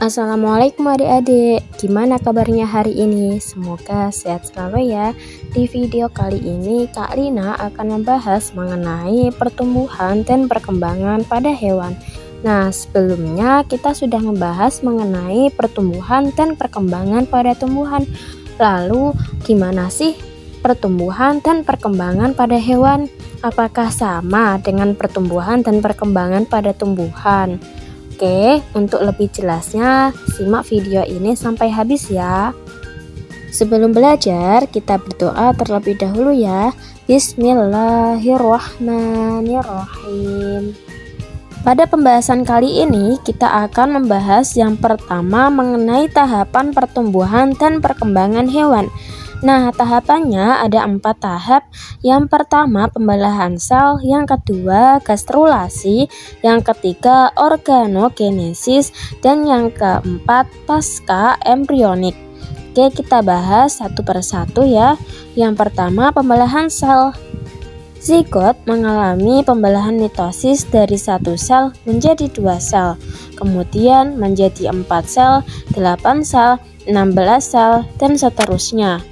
Assalamualaikum adik-adik, gimana kabarnya hari ini? Semoga sehat selalu ya. Di video kali ini Kak Lina akan membahas mengenai pertumbuhan dan perkembangan pada hewan. Nah, sebelumnya kita sudah membahas mengenai pertumbuhan dan perkembangan pada tumbuhan. Lalu, gimana sih pertumbuhan dan perkembangan pada hewan? Apakah sama dengan pertumbuhan dan perkembangan pada tumbuhan? Oke, untuk lebih jelasnya, simak video ini sampai habis ya. Sebelum belajar, kita berdoa terlebih dahulu ya. Bismillahirrahmanirrahim. Pada pembahasan kali ini, kita akan membahas yang pertama mengenai tahapan pertumbuhan dan perkembangan hewan. Nah, tahapannya ada 4 tahap. Yang pertama pembelahan sel, yang kedua gastrulasi, yang ketiga organogenesis, dan yang keempat pasca embrionik. Oke, kita bahas satu persatu ya. Yang pertama pembelahan sel. Zigot mengalami pembelahan mitosis dari 1 sel menjadi 2 sel, kemudian menjadi 4 sel, 8 sel, 16 sel, dan seterusnya.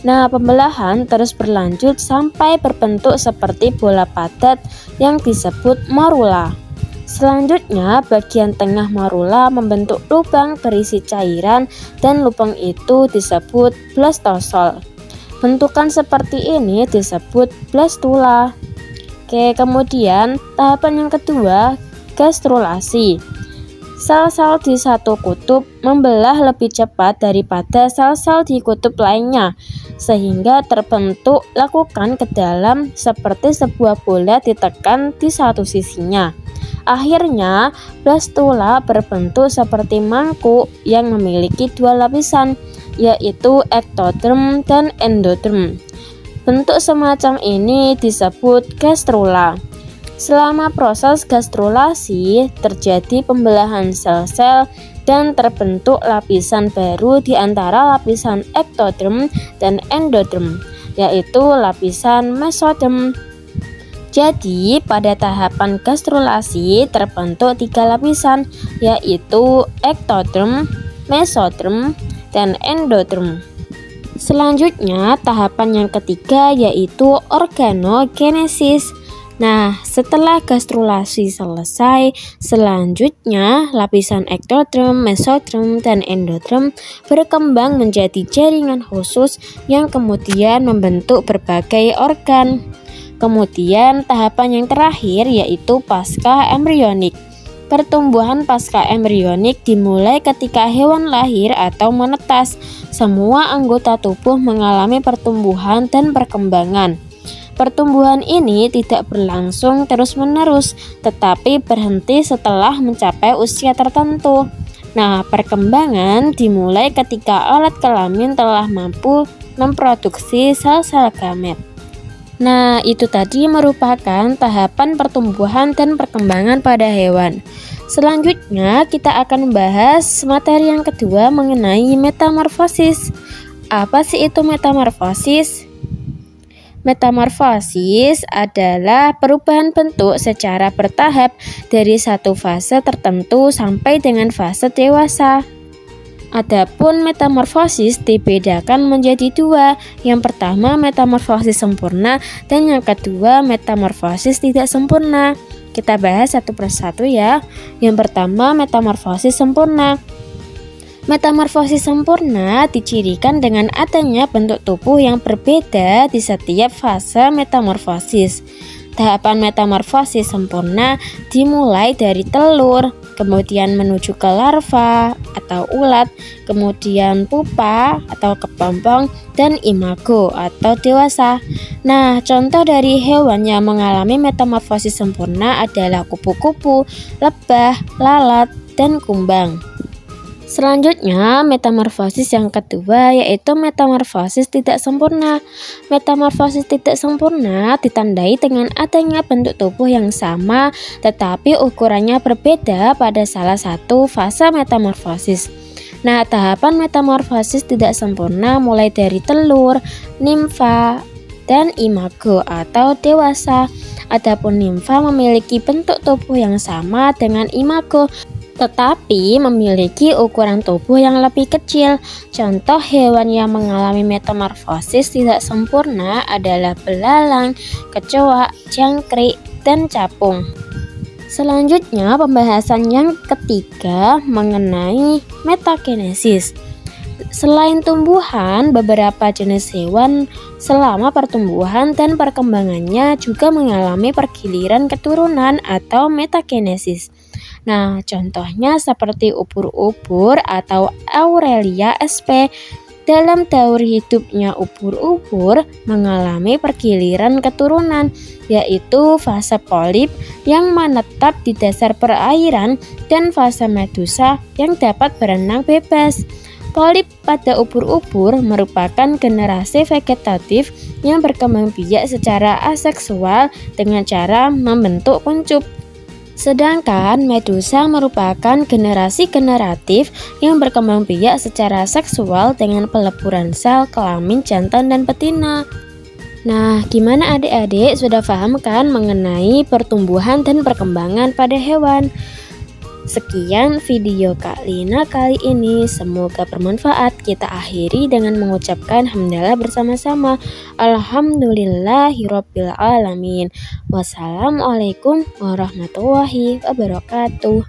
Nah, pembelahan terus berlanjut sampai berbentuk seperti bola padat yang disebut morula. Selanjutnya, bagian tengah morula membentuk lubang berisi cairan dan lubang itu disebut blastosol. Bentukan seperti ini disebut blastula. Oke, kemudian tahapan yang kedua, gastrulasi. Sel-sel di satu kutub membelah lebih cepat daripada sel-sel di kutub lainnya, sehingga terbentuk lekukan ke dalam seperti sebuah bola ditekan di satu sisinya. Akhirnya, blastula berbentuk seperti mangkuk yang memiliki 2 lapisan, yaitu ektoderm dan endoderm. Bentuk semacam ini disebut gastrula. Selama proses gastrulasi, terjadi pembelahan sel-sel dan terbentuk lapisan baru di antara lapisan ektoderm dan endoderm, yaitu lapisan mesoderm. Jadi, pada tahapan gastrulasi terbentuk 3 lapisan, yaitu ektoderm, mesoderm, dan endoderm. Selanjutnya, tahapan yang ketiga yaitu organogenesis. Nah, setelah gastrulasi selesai, selanjutnya lapisan ektoderm, mesoderm, dan endoderm berkembang menjadi jaringan khusus yang kemudian membentuk berbagai organ. Kemudian tahapan yang terakhir yaitu pasca embrionik. Pertumbuhan pasca embrionik dimulai ketika hewan lahir atau menetas. Semua anggota tubuh mengalami pertumbuhan dan perkembangan. Pertumbuhan ini tidak berlangsung terus-menerus, tetapi berhenti setelah mencapai usia tertentu. Nah, perkembangan dimulai ketika alat kelamin telah mampu memproduksi sel-sel gamet. Nah, itu tadi merupakan tahapan pertumbuhan dan perkembangan pada hewan. Selanjutnya, kita akan membahas materi yang kedua mengenai metamorfosis. Apa sih itu metamorfosis? Metamorfosis adalah perubahan bentuk secara bertahap dari satu fase tertentu sampai dengan fase dewasa. Adapun metamorfosis dibedakan menjadi 2. Yang pertama metamorfosis sempurna dan yang kedua metamorfosis tidak sempurna. Kita bahas satu persatu ya. Yang pertama metamorfosis sempurna. Metamorfosis sempurna dicirikan dengan adanya bentuk tubuh yang berbeda di setiap fase metamorfosis. Tahapan metamorfosis sempurna dimulai dari telur, kemudian menuju ke larva atau ulat, kemudian pupa atau kepompong, dan imago atau dewasa. Nah, contoh dari hewan yang mengalami metamorfosis sempurna adalah kupu-kupu, lebah, lalat, dan kumbang. Selanjutnya, metamorfosis yang kedua yaitu metamorfosis tidak sempurna. Metamorfosis tidak sempurna ditandai dengan adanya bentuk tubuh yang sama tetapi ukurannya berbeda pada salah satu fase metamorfosis. Nah, tahapan metamorfosis tidak sempurna mulai dari telur, nimfa, dan imago atau dewasa. Adapun nimfa memiliki bentuk tubuh yang sama dengan imago. tetapi memiliki ukuran tubuh yang lebih kecil. Contoh hewan yang mengalami metamorfosis tidak sempurna adalah belalang, kecoa, jangkrik, dan capung. Selanjutnya, pembahasan yang ketiga mengenai metakinesis. Selain tumbuhan, beberapa jenis hewan selama pertumbuhan dan perkembangannya juga mengalami pergiliran keturunan atau metakinesis. Nah, contohnya seperti ubur-ubur atau Aurelia sp. Dalam teori hidupnya ubur-ubur mengalami pergiliran keturunan, yaitu fase polip yang menetap di dasar perairan dan fase medusa yang dapat berenang bebas. Polip pada ubur-ubur merupakan generasi vegetatif yang berkembang biak secara aseksual dengan cara membentuk kuncup. Sedangkan medusa merupakan generasi generatif yang berkembang biak secara seksual dengan peleburan sel kelamin jantan dan betina. Nah, gimana adik-adik, sudah paham kan mengenai pertumbuhan dan perkembangan pada hewan? Sekian video Kak Lina kali ini, semoga bermanfaat. Kita akhiri dengan mengucapkan hamdalah bersama-sama. Alhamdulillahirabbil alamin. Wassalamualaikum warahmatullahi wabarakatuh.